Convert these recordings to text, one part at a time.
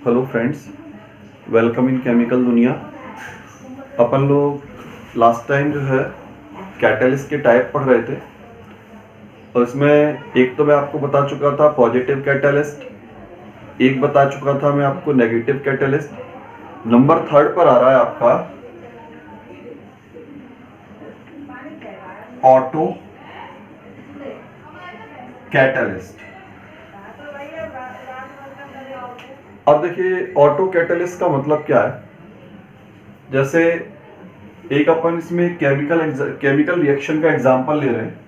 Hello friends, welcome in chemical दुनिया। अपन लोग last time जो है कैटलिस्ट के टाइप पढ़ रहे थे और इसमें एक तो मैं आपको बता चुका था पॉजिटिव कैटलिस्ट, एक बता चुका था मैं आपको नेगेटिव कैटलिस्ट। नंबर 3 पर आ रहा है आपका ऑटो कैटलिस्ट। अब देखिए ऑटो कैटलिस्ट का मतलब क्या है। जैसे एक अपन इसमें केमिकल रिएक्शन का एग्जांपल ले रहे हैं,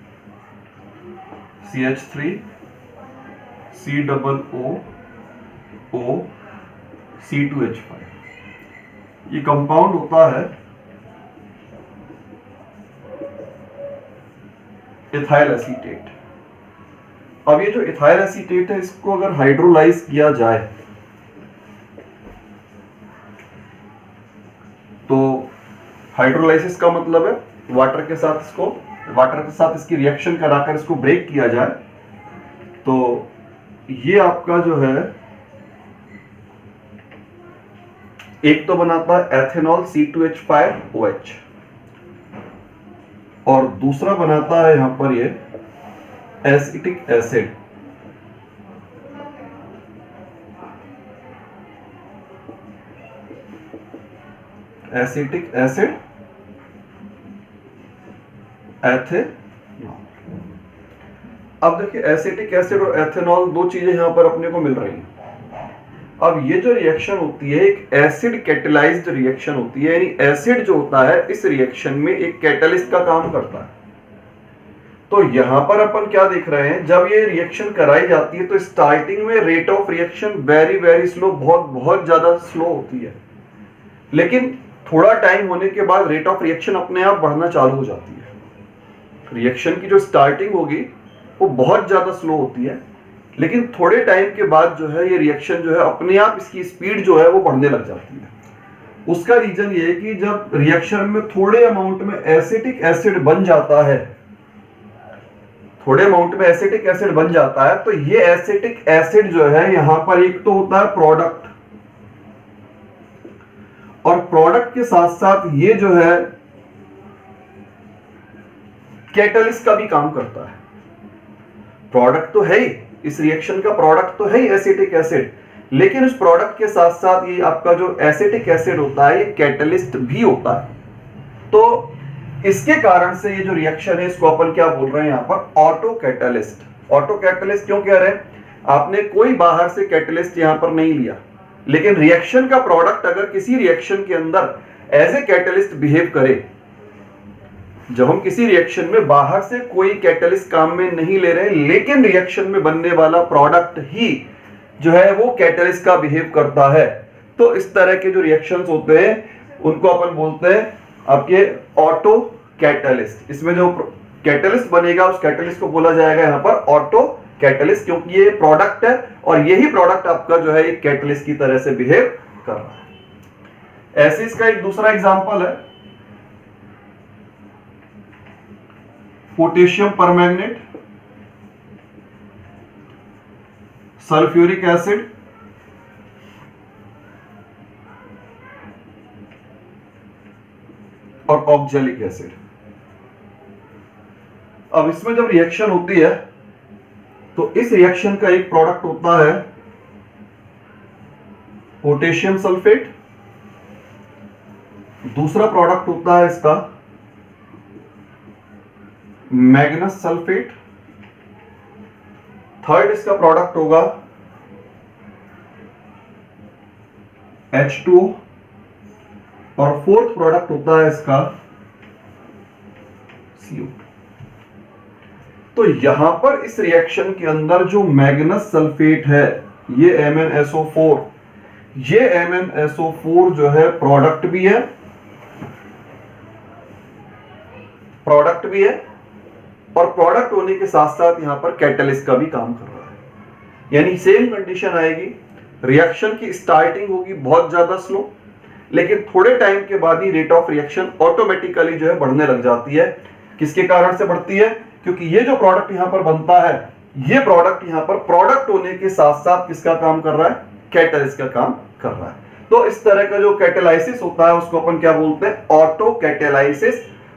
CH3 COO C2H5। ये कंपाउंड होता है इथाइल एसीटेट। अब ये जो इथाइल एसीटेट है इसको अगर हाइड्रोलाइज किया जाए तो हाइड्रोलाइसिस का मतलब है वाटर के साथ इसकी रिएक्शन कराकर इसको ब्रेक किया जाए तो ये आपका जो है एक तो बनाता है एथेनॉल C2H5OH और दूसरा बनाता है यहां पर ये acetic acid. Acetic acid ethanol. अब देखिए एसिटिक एसिड और एथेनॉल दो चीजें यहां पर अपने को मिल रही हैं। अब ये जो रिएक्शन होती है एक एसिड कैटेलाइज्ड रिएक्शन होती है, यानी एसिड जो होता है इस रिएक्शन में एक कैटलिस्ट का काम करता है। तो यहां पर अपन क्या देख रहे हैं, जब ये रिएक्शन कराई जाती है तो स्टार्टिंग में rate of reaction very very slow, बहुत ज्यादा स्लो होती है, लेकिन थोड़ा टाइम होने के बाद रेट ऑफ रिएक्शन अपने आप बढ़ना चालू हो जाती है। रिएक्शन की जो स्टार्टिंग होगी वो बहुत ज्यादा स्लो होती है, लेकिन थोड़े टाइम के बाद जो है ये रिएक्शन जो है अपने आप इसकी स्पीड जो है वो बढ़ने लग जाती है। उसका रीजन ये है कि जब रिएक्शन में थोड़े अमाउंट में एसिटिक एसिड बन जाता है, तो ये एसिटिक एसिड जो है यहां पर एक तो होता है प्रोडक्ट, और प्रोडक्ट के साथ साथ ये जो है कैटलिस्ट का भी काम करता है। प्रोडक्ट तो है ही, इस रिएक्शन का प्रोडक्ट तो है ही एसिटिक एसिड, लेकिन उस प्रोडक्ट के साथ साथ ये आपका जो एसिटिक एसिड होता है ये कैटलिस्ट भी होता है। तो इसके कारण से ये जो रिएक्शन है इसको अपन क्या बोल रहे हैं यहां पर, ऑटो कैटलिस्ट। ऑटो कैटलिस्ट क्यों कह रहे हैं, आपने कोई बाहर से कैटलिस्ट यहां पर नहीं लिया, लेकिन रिएक्शन का प्रोडक्ट अगर किसी रिएक्शन के अंदर एज ए कैटलिस्ट बिहेव करे, जब हम किसी रिएक्शन में बाहर से कोई कैटलिस्ट काम में नहीं ले रहे लेकिन रिएक्शन में बनने वाला प्रोडक्ट ही जो है वो कैटलिस्ट का बिहेव करता है, तो इस तरह के जो रिएक्शंस होते हैं उनको अपन बोलते हैं आपके ऑटो कैटलिस्ट। इसमें जो कैटलिस्ट बनेगा उस कैटलिस्ट को बोला जाएगा यहां पर ऑटो कैटलिस्ट, क्योंकि ये प्रोडक्ट है और यही प्रोडक्ट आपका जो है एक कैटलिस्ट की तरह से बिहेव कर रहा है। ऐसे इसका एक दूसरा एग्जांपल है पोटेशियम परमैंगनेट, सल्फ्यूरिक एसिड और ऑक्जेलिक एसिड। अब इसमें जब रिएक्शन होती है तो इस रिएक्शन का एक प्रोडक्ट होता है पोटेशियम सल्फेट, दूसरा प्रोडक्ट होता है इसका मैग्नस सल्फेट, थर्ड इसका प्रोडक्ट होगा H2O और फोर्थ प्रोडक्ट होता है इसका CO। तो यहां पर इस रिएक्शन के अंदर जो मैग्नस सल्फेट है ये MnSO4, ये MnSO4 जो है प्रोडक्ट भी है और प्रोडक्ट होने के साथ साथ यहां पर कैटलिस्ट का भी काम कर रहा है। यानी सेम कंडीशन आएगी, रिएक्शन की स्टार्टिंग होगी बहुत ज्यादा स्लो, लेकिन थोड़े टाइम के बाद ही रेट ऑफ रिएक्शन ऑटोमेटिकली जो है बढ़ने लग जाती है। किसके कारण से बढ़ती है, क्योंकि ये जो प्रोडक्ट यहां पर बनता है ये प्रोडक्ट यहां पर प्रोडक्ट होने के साथ साथ किसका काम कर रहा है, कैटलिस्ट का काम कर रहा है। तो इस तरह का जो कैटेलाइसिस होता है उसको अपन क्या बोलते हैं, ऑटो कैटेलाइसिस।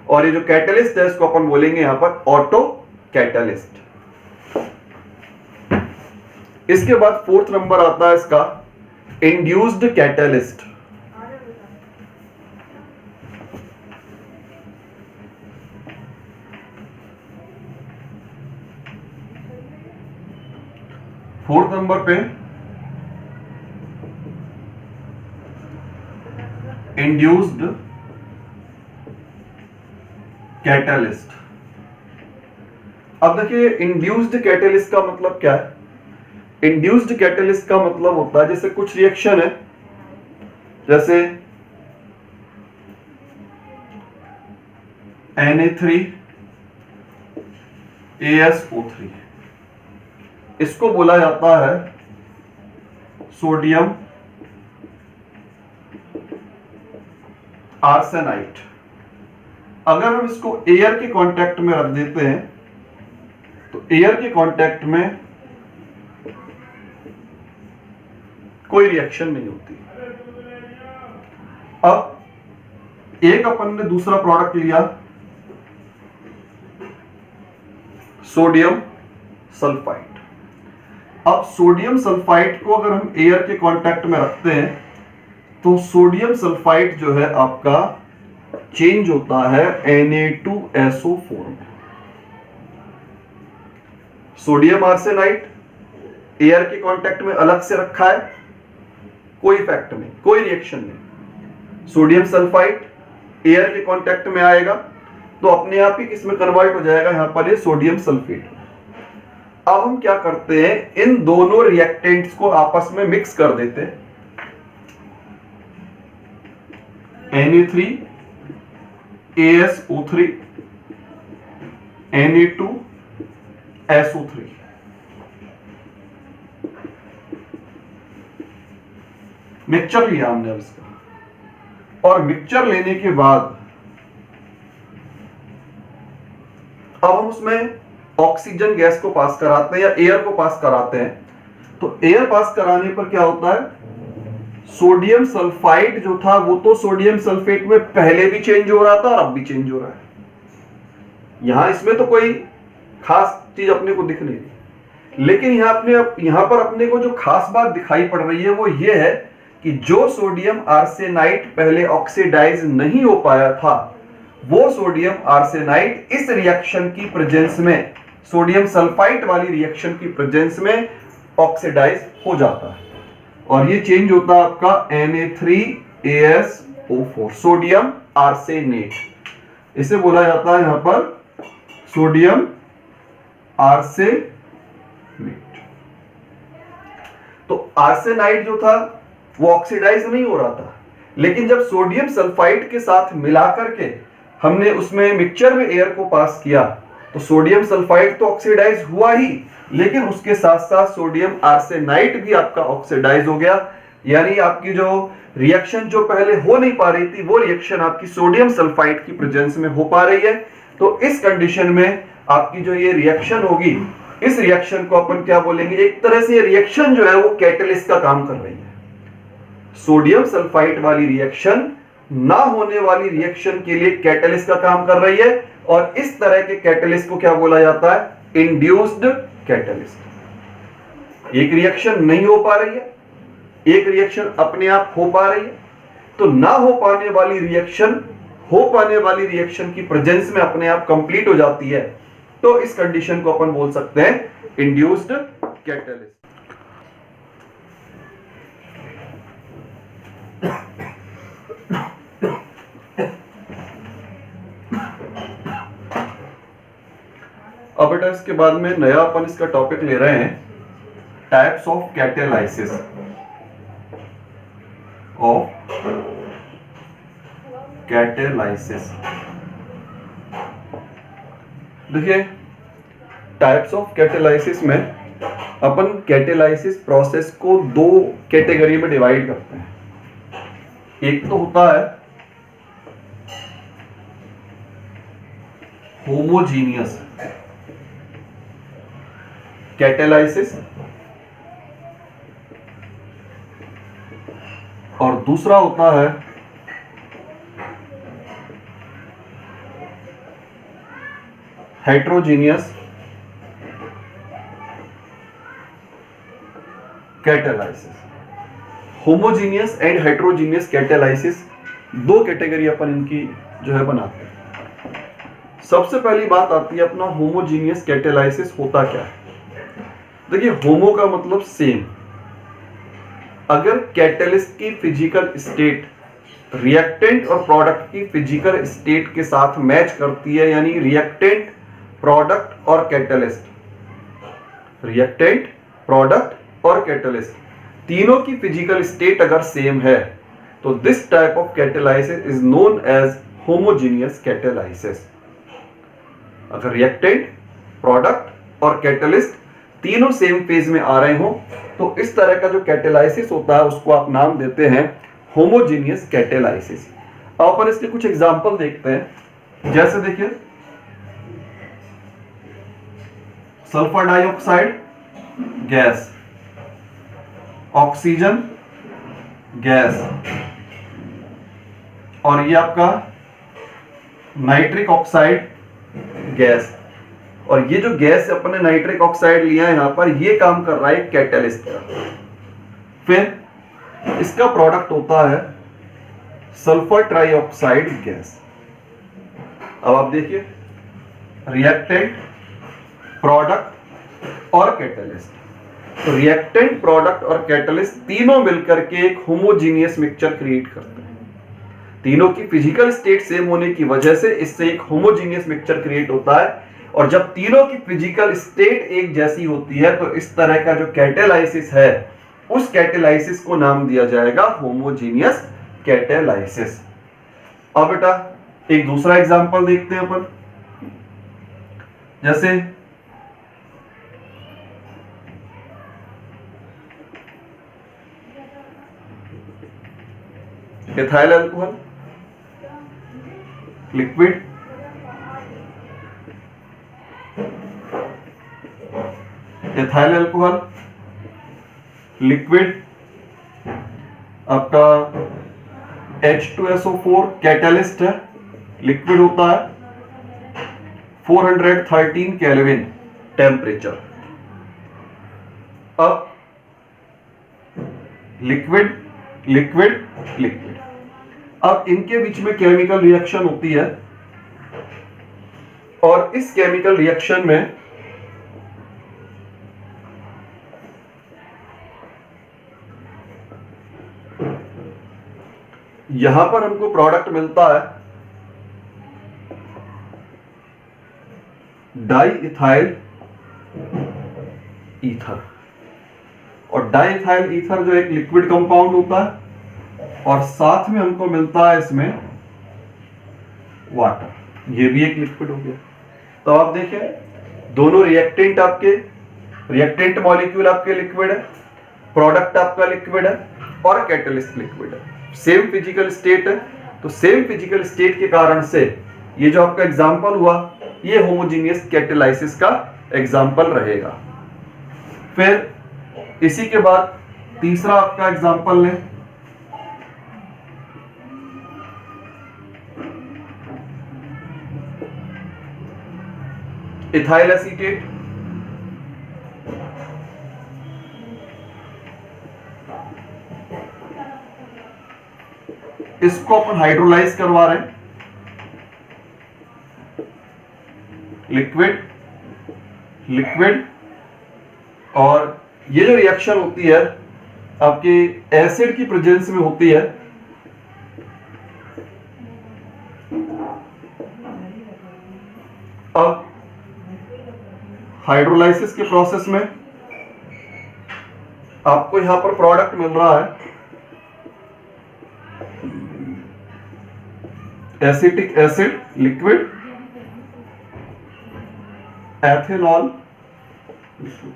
और ये जो कैटलिस्ट है इसको अपन बोलेंगे यहां पर ऑटो कैटलिस्ट। इसके बाद फोर्थ नंबर आता है इसका इंड्यूस्ड कैटलिस्ट। फोर्थ नंबर पे इंड्यूस्ड कैटलिस्ट। अब देखिए इंड्यूस्ड कैटलिस्ट का मतलब क्या है। इंड्यूस्ड कैटलिस्ट का मतलब होता है जैसे कुछ रिएक्शन है, जैसे Na3ASO3, इसको बोला जाता है सोडियम आर्सेनाइट। अगर हम इसको एयर के कांटेक्ट में रख देते हैं तो एयर के कांटेक्ट में कोई रिएक्शन नहीं होती। अब एक अपन ने दूसरा प्रोडक्ट लिया सोडियम सल्फाइड। अब सोडियम सल्फाइड को अगर हम एयर के कांटेक्ट में रखते हैं तो सोडियम सल्फाइड जो है आपका चेंज होता है Na2SO4 में। सोडियम आर्सेनाइड एयर के कांटेक्ट में अलग से रखा है, कोई इफेक्ट नहीं, कोई रिएक्शन नहीं। सोडियम सल्फाइड एयर के कांटेक्ट में आएगा तो अपने आप ही किसमें कन्वर्ट हो जाएगा, यहां पर ये सोडियम सल्फेट। अब हम क्या करते हैं, इन दोनों रिएक्टेंट्स को आपस में मिक्स कर देते हैं। Na3ASO3 Na2SO3। मिक्सचर लिया हमने अब इसका, और मिक्सचर लेने के बाद अब हम उसमें ऑक्सीजन गैस को पास कराते हैं या एयर को पास कराते हैं। तो एयर पास कराने पर क्या होता है, सोडियम सल्फाइड जो था वो तो सोडियम सल्फेट में पहले भी चेंज हो रहा था और अब भी चेंज हो रहा है। यहां इसमें तो कोई खास चीज अपने को दिख नहीं रही, लेकिन यहां पर अपने को जो खास बात दिखाई पड़ रही है वो ये है कि जो सोडियम आर्सेनाइड पहले ऑक्सीडाइज नहीं हो पाया था वो सोडियम आर्सेनाइड इस रिएक्शन की प्रेजेंस में, सोडियम सल्फाइड वाली रिएक्शन की प्रेजेंस में ऑक्सीडाइज हो जाता है और ये चेंज होता है आपका Na3ASO4 सोडियम आर्सेनेट। इसे बोला जाता है यहां पर सोडियम आर्सेनेट। तो आर्सेनाइड जो था वो ऑक्सीडाइज नहीं हो रहा था, लेकिन जब सोडियम सल्फाइड के साथ मिलाकर के हमने उसमें मिक्सचर में एयर को पास किया तो सोडियम सल्फाइड तो ऑक्सीडाइज हुआ ही, लेकिन उसके साथ साथ सोडियम आर्सेनाइड भी आपका ऑक्सीडाइज हो गया। यानी आपकी जो रिएक्शन जो पहले हो नहीं पा रही थी वो रिएक्शन आपकी सोडियम सल्फाइड की प्रेजेंस में हो पा रही है। तो इस कंडीशन में आपकी जो ये रिएक्शन होगी, इस रिएक्शन को अपन क्या बोलेंगे, एक तरह से ये रिएक्शन जो है वो कैटलिस्ट का काम कर रही है। सोडियम सल्फाइड वाली रिएक्शन ना होने वाली रिएक्शन के लिए कैटलिस्ट का काम कर रही है, और इस तरह के कैटलिस्ट को क्या बोला जाता है, इंड्यूस्ड कैटलिस्ट। एक रिएक्शन नहीं हो पा रही है, एक रिएक्शन अपने आप हो पा रही है, तो ना हो पाने वाली रिएक्शन हो पाने वाली रिएक्शन की प्रेजेंस में अपने आप कंप्लीट हो जाती है। तो इस कंडीशन को अपन बोल सकते हैं इंड्यूस्ड कैटलिस्ट। अब बेटा इसके बाद में नया अपन इसका टॉपिक ले रहे हैं, टाइप्स ऑफ कैटेलाइसिस देखिए टाइप्स ऑफ कैटेलाइसिस में अपन कैटेलाइसिस प्रोसेस को दो कैटेगरी में डिवाइड करते हैं। एक तो होता है होमोजीनियस कैटेलाइसिस और दूसरा होता है heterogeneous catalysis. Homogeneous and heterogeneous catalysis दो कैटेगरी अपन इनकी जो है बनाते हैं। सबसे पहली बात आती है अपना होमोजीनियस कैटालाइसिस होता क्या है। देखिए, होमो का मतलब सेम। अगर कैटलिस्ट की फिजिकल स्टेट रिएक्टेंट और प्रोडक्ट की फिजिकल स्टेट के साथ मैच करती है, यानी रिएक्टेंट, प्रोडक्ट और कैटलिस्ट, रिएक्टेंट, प्रोडक्ट और कैटलिस्ट तीनों की फिजिकल स्टेट अगर सेम है तो this type of catalysis is known as homogeneous catalysis. अगर रिएक्टेंट, प्रोडक्ट और कैटलिस्ट तीनों सेम फेज में आ रहे हो तो इस तरह का जो कैटालाइसिस होता है उसको आप नाम देते हैं होमोजीनियस कैटालाइसिस। अब अपन इसके कुछ एग्जांपल देखते हैं। जैसे देखिए, sulphur dioxide gas, oxygen gas, और ये आपका नाइट्रिक ऑक्साइड गैस। और ये जो गैस अपने नाइट्रिक ऑक्साइड लिया है यहां पर, ये काम कर रहा है कैटलिस्ट का। फिर इसका प्रोडक्ट होता है सल्फर ट्राइऑक्साइड गैस। अब आप देखिए, रिएक्टेंट, प्रोडक्ट और कैटलिस्ट। तो रिएक्टेंट, प्रोडक्ट और कैटलिस्ट तीनों मिलकर के एक होमोजीनियस मिक्सचर क्रिएट करते हैं। तीनों की फिजिकल स्टेट सेम होने की वजह से इससे एक होमोजीनियस मिक्सचर क्रिएट होता है। और जब तीनों की फिजिकल स्टेट एक जैसी होती है तो इस तरह का जो कैटालाइसिस है उस कैटालाइसिस को नाम दिया जाएगा होमोजीनियस कैटालाइसिस। अब बेटा एक दूसरा एग्जांपल देखते हैं अपन। जैसे ethyl alcohol liquid, ethyl alcohol liquid, आपका H2SO4 कैटलिस्ट है, लिक्विड होता है 413 केल्विन टेम्परेचर। अब लिक्विड लिक्विड लिक्विड, अब इनके बीच में केमिकल रिएक्शन होती है और इस केमिकल रिएक्शन में यहां पर हमको प्रोडक्ट मिलता है डाई इथाइल ईथर। और डाई इथाइल ईथर जो एक लिक्विड कंपाउंड होता है और साथ में हमको मिलता है इसमें वाटर, ये भी एक लिक्विड हो गया। तो आप देखें, दोनों रिएक्टेंट आपके, रिएक्टेंट मॉलिक्यूल आपके लिक्विड है, प्रोडक्ट आपका लिक्विड है और कैटलिस्ट लिक्विड है, सेम फिजिकल स्टेट है। तो सेम फिजिकल स्टेट के कारण से ये जो आपका एग्जांपल हुआ ये होमोजीनियस कैटालाइसिस का एग्जांपल रहेगा। फिर इसी के बाद तीसरा आपका एग्जांपल लें, इथाइल एसीटेट। इसको अपन हाइड्रोलाइज करवा रहे हैं, लिक्विड लिक्विड, और ये जो रिएक्शन होती है आपके एसिड की प्रेजेंस में होती है। अब हाइड्रोलाइसिस के प्रोसेस में आपको यहां पर प्रोडक्ट मिल रहा है acetic acid liquid, ethanol liquid.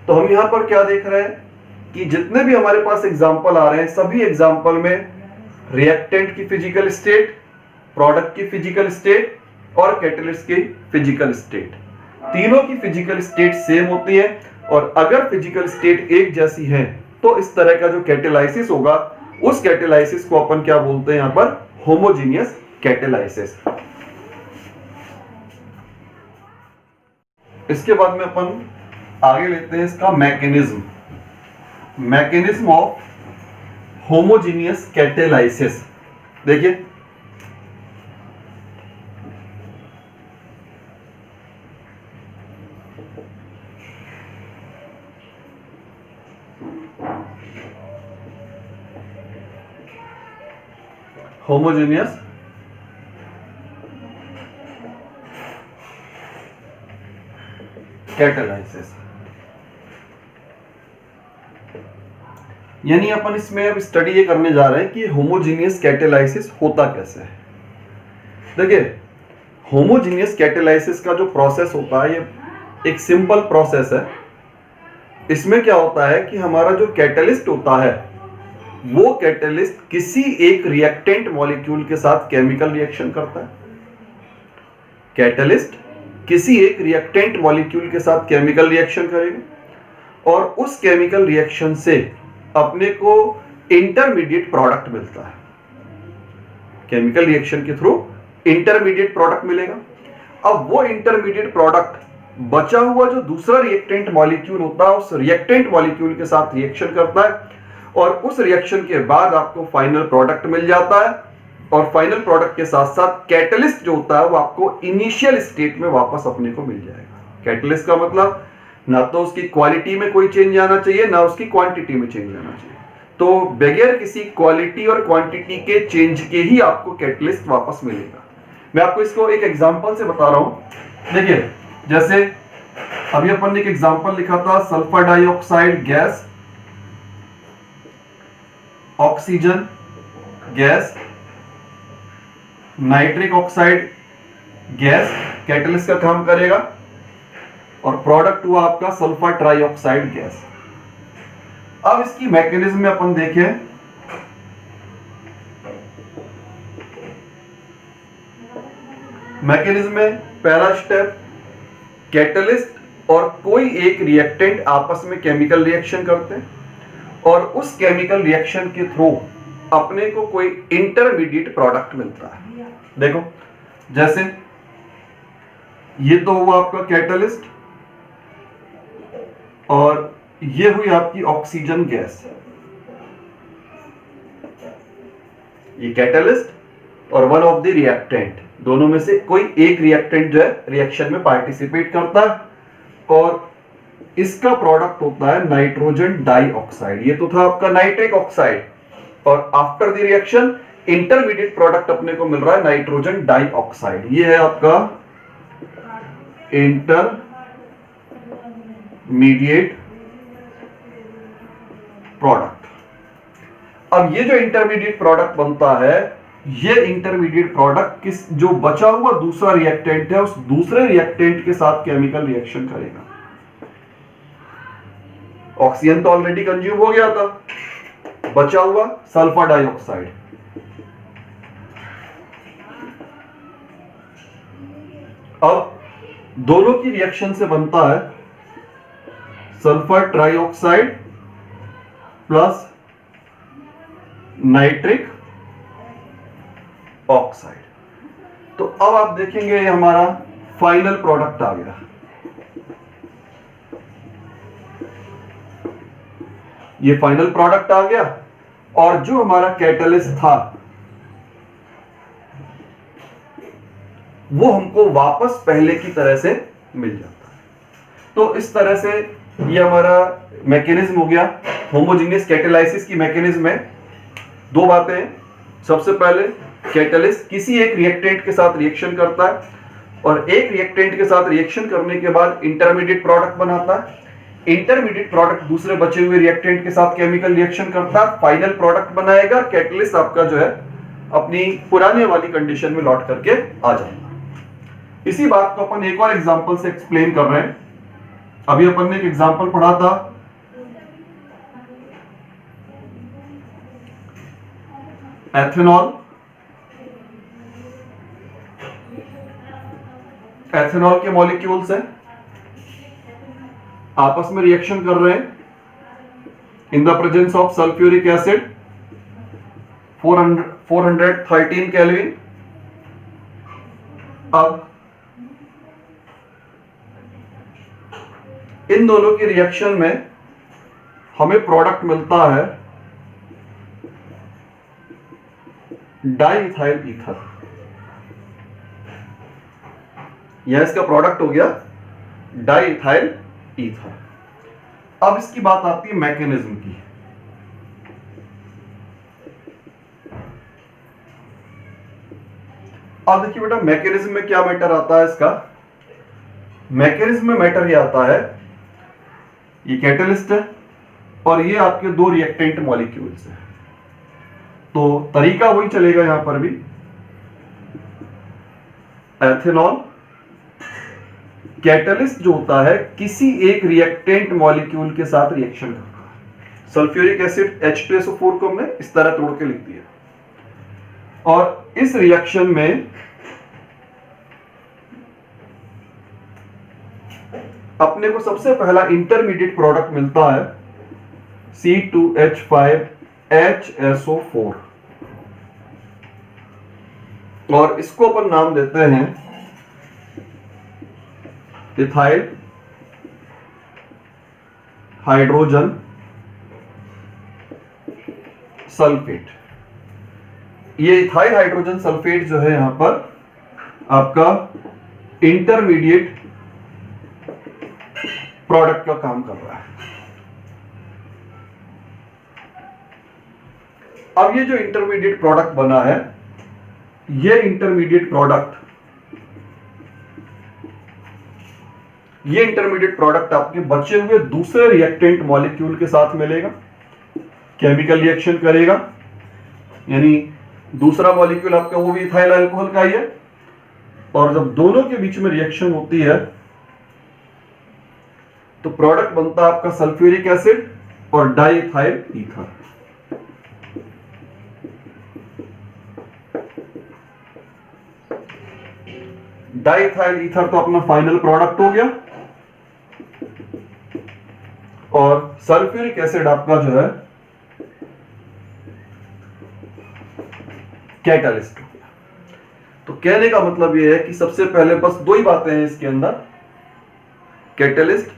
तो हम यहां पर क्या देख रहे हैं कि जितने भी हमारे पास एग्जाम्पल आ रहे हैं सभी एग्जाम्पल में रिएक्टेंट की फिजिकल स्टेट, प्रोडक्ट की फिजिकल स्टेट और कैटलिस्ट की फिजिकल स्टेट, तीनों की फिजिकल स्टेट सेम होती है। और अगर फिजिकल स्टेट एक जैसी है तो इस तरह का जो कैटेलाइसिस होगा उस कैटेलाइसिस को अपन क्या बोलते हैं यहां पर, होमोजीनियस कैटेलाइसिस। इसके बाद में अपन आगे लेते हैं इसका mechanism, mechanism of homogeneous catalysis. देखिए होमोजीनियस कैटेलाइसिस, यानी अपन इसमें अब स्टडी ये करने जा रहे हैं कि होमोजीनियस कैटेलाइसिस होता कैसे है। देखिए होमोजीनियस कैटेलाइसिस का जो प्रोसेस होता है ये एक सिंपल प्रोसेस है। इसमें क्या होता है कि हमारा जो कैटलिस्ट होता है वो कैटलिस्ट किसी एक रिएक्टेंट मॉलिक्यूल के साथ केमिकल रिएक्शन करता है। कैटलिस्ट किसी एक रिएक्टेंट मॉलिक्यूल के साथ केमिकल रिएक्शन करेगा और उस केमिकल रिएक्शन से अपने को इंटरमीडिएट प्रोडक्ट मिलता है। केमिकल रिएक्शन के थ्रू इंटरमीडिएट प्रोडक्ट मिलेगा। अब वो इंटरमीडिएट प्रोडक्ट बचा हुआ जो दूसरा रिएक्टेंट मॉलिक्यूल होता है उस रिएक्टेंट मॉलिक्यूल के साथ रिएक्शन करता है और उस रिएक्शन के बाद आपको फाइनल प्रोडक्ट मिल जाता है। और फाइनल प्रोडक्ट के साथ साथ कैटलिस्ट जो होता है वो आपको इनिशियल स्टेट में वापस अपने को मिल जाएगा। कैटलिस्ट का मतलब ना तो उसकी क्वालिटी में कोई चेंज आना चाहिए ना उसकी क्वांटिटी में चेंज आना चाहिए, तो बगैर किसी क्वालिटी और क्वांटिटी के चेंज के ही आपको कैटलिस्ट वापस मिलेगा। मैं आपको इसको एक एग्जांपल से बता रहा हूं। देखिए जैसे अभी अपन ने एक एग्जांपल लिखा था, sulphur dioxide gas, oxygen gas, nitric oxide gas catalyst का काम करेगा और प्रोडक्ट हुआ आपका सल्फर ट्राइऑक्साइड गैस। अब इसकी मैकेनिज्म में अपन देखें, मैकेनिज्म में पहला स्टेप, कैटलिस्ट और कोई एक रिएक्टेंट आपस में केमिकल रिएक्शन करते हैं और उस केमिकल रिएक्शन के थ्रू अपने को कोई इंटरमीडिएट प्रोडक्ट मिलता है। देखो जैसे ये तो हुआ आपका कैटलिस्ट और ये हुई आपकी ऑक्सीजन गैस। ये कैटलिस्ट और वन ऑफ द रिएक्टेंट, दोनों में से कोई एक रिएक्टेंट जो है रिएक्शन में पार्टिसिपेट करता है और इसका प्रोडक्ट होता है नाइट्रोजन डाइऑक्साइड। ये तो था आपका नाइट्रिक ऑक्साइड और after the reaction intermediate product अपने को मिल रहा है नाइट्रोजन डाइऑक्साइड। ये है आपका इंटरमीडिएट प्रोडक्ट। अब ये जो इंटरमीडिएट प्रोडक्ट बनता है, ये इंटरमीडिएट प्रोडक्ट किस जो बचा हुआ दूसरा रिएक्टेंट है उस दूसरे रिएक्टेंट के साथ केमिकल रिएक्शन करेगा। ऑक्सीजन तो ऑलरेडी कंज्यूम हो गया था, बचा हुआ सल्फर डाइऑक्साइड। अब दोनों की रिएक्शन से बनता है sulphur trioxide plus nitric oxide. तो अब आप देखेंगे हमारा फाइनल प्रोडक्ट आ गया। ये फाइनल प्रोडक्ट आ गया और जो हमारा कैटलिस्ट था वो हमको वापस पहले की तरह से मिल जाता है। तो इस तरह से ये हमारा मैकेनिज्म हो गया। होमोजेनियस कैटेलाइसिस की मैकेनिज्म में दो बातें हैं। सबसे पहले कैटलिस्ट किसी एक रिएक्टेंट के साथ रिएक्शन करता है और एक रिएक्टेंट के साथ रिएक्शन करने के बाद इंटरमीडिएट प्रोडक्ट बनाता है। इंटरमीडिएट प्रोडक्ट दूसरे बचे हुए रिएक्टेंट के साथ केमिकल रिएक्शन करता है, फाइनल प्रोडक्ट बनाएगा। कैटलिस्ट आपका जो है अपनी पुराने वाली कंडीशन में लौट करके आ जाएगा। इसी बात को अपन एक और एग्जांपल से एक्सप्लेन कर रहे हैं। अभी अपन ने एक एग्जांपल पढ़ा था, एथेनॉल। एथेनॉल के मॉलिक्यूल्स हैं, आपस में रिएक्शन कर रहे हैं in the presence of sulphuric acid 413 kelvin. अब इन दोनों की रिएक्शन में हमें प्रोडक्ट मिलता है डाइइथाइल ईथर। यह इसका प्रोडक्ट हो गया डाइइथाइल ईथर। अब इसकी बात आती है मैकेनिज्म की। अब देखिए बेटा, मैकेनिज्म में क्या मैटर आता है इसका। मैकेनिज्म में मैटर ये आता है, ये कैटलिस्ट है और ये आपके दो रिएक्टेंट मॉलिक्यूल्स हैं। तो तरीका वही चलेगा यहां पर भी। एथेनॉल कैटलिस्ट जो होता है किसी एक रिएक्टेंट मॉलिक्यूल के साथ रिएक्शन करता है। सल्फ्यूरिक एसिड H2SO4 को हमने इस तरह तोड़ के लिख दिया और इस रिएक्शन में अपने को सबसे पहला इंटरमीडिएट प्रोडक्ट मिलता है C2H5HSO4 और इसको अपन नाम देते हैं इथाइल हाइड्रोजन सल्फेट। ये इथाइल हाइड्रोजन सल्फेट जो है यहां पर आपका इंटरमीडिएट प्रोडक्ट का काम कर रहा है। अब ये जो इंटरमीडिएट प्रोडक्ट बना है, ये इंटरमीडिएट प्रोडक्ट आपके बचे हुए दूसरे रिएक्टेंट मॉलिक्यूल के साथ मिलेगा, केमिकल रिएक्शन करेगा, यानी दूसरा मॉलिक्यूल आपका वो भी इथाइल अल्कोहल का ही है। और जब दोनों के बीच में रिएक्शन होती है तो प्रोडक्ट बनता है आपका सल्फ्यूरिक एसिड और डाइइथाइल ईथर। डाइइथाइल ईथर तो अपना फाइनल प्रोडक्ट हो गया और सल्फ्यूरिक एसिड आपका जो है कैटलिस्ट हो गया। तो कहने का मतलब यह है कि सबसे पहले बस दो ही बातें हैं इसके अंदर। कैटलिस्ट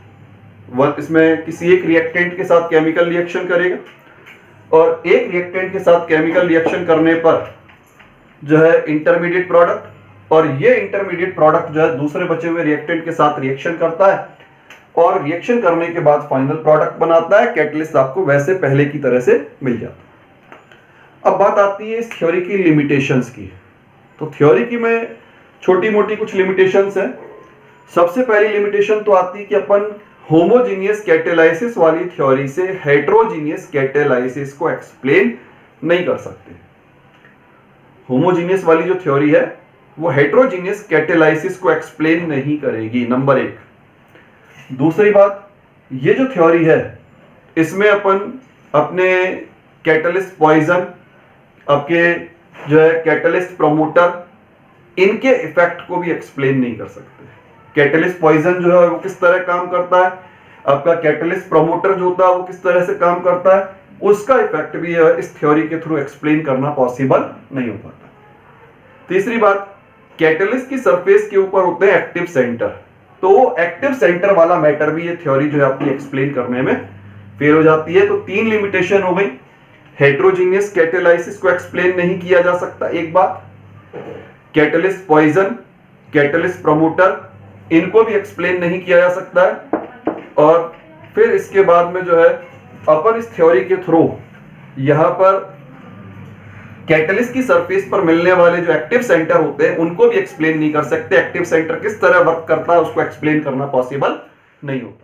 इसमें किसी एक रिएक्टेंट के साथ केमिकल रिएक्शन करेगा और एक रिएक्टेंट के साथ केमिकल रिएक्शन करने पर जो है इंटरमीडिएट प्रोडक्ट, और ये इंटरमीडिएट प्रोडक्ट जो है दूसरे बचे हुए रिएक्टेंट के साथ रिएक्शन करता है और रिएक्शन करने के बाद फाइनल प्रोडक्ट बनाता है। कैटलिस्ट आपको वैसे पहले की तरह से मिल जाता है। अब बात आती है इस थ्योरी की लिमिटेशंस की। तो थ्योरी की में छोटी मोटी कुछ लिमिटेशंस हैं। सबसे पहली लिमिटेशन तो आती है कि अपन होमोजीनियस कैटेलाइसिस वाली थ्योरी से हेटेरोजीनियस कैटेलाइसिस को एक्सप्लेन नहीं कर सकते। होमोजीनियस वाली जो थ्योरी है वो हेटेरोजीनियस कैटेलाइसिस को एक्सप्लेन नहीं करेगी, नंबर एक। दूसरी बात, ये जो थ्योरी है इसमें अपन अपने कैटलिस्ट पॉइजन, आपके जो है कैटलिस्ट प्रमोटर, इनके इफेक्ट को भी एक्सप्लेन नहीं कर सकते। कैटलिस्ट पॉइजन जो है वो किस तरह काम करता है, आपका कैटलिस्ट प्रमोटर जो होता है वो किस तरह से काम करता है, उसका इफेक्ट भी इस थ्योरी के थ्रू एक्सप्लेन करना पॉसिबल नहीं हो पाता। तीसरी बात, कैटलिस्ट की सरफेस के ऊपर होते हैं एक्टिव सेंटर, तो वो एक्टिव सेंटर वाला मैटर भी ये थ्योरी जो है आपकी एक्सप्लेन करने में फेल हो जाती है। तो तीन लिमिटेशन हो गई। हेटेरोजीनियस कैटेलाइसिस को एक्सप्लेन नहीं किया जा सकता, एक बात। कैटलिस्ट पॉइजन, कैटलिस्ट प्रमोटर, इनको भी एक्सप्लेन नहीं किया जा सकता है। और फिर इसके बाद में जो है अपन इस थ्योरी के थ्रू यहां पर कैटलिस्ट की सरफेस पर मिलने वाले जो एक्टिव सेंटर होते हैं उनको भी एक्सप्लेन नहीं कर सकते। एक्टिव सेंटर किस तरह वर्क करता है उसको एक्सप्लेन करना पॉसिबल नहीं होता।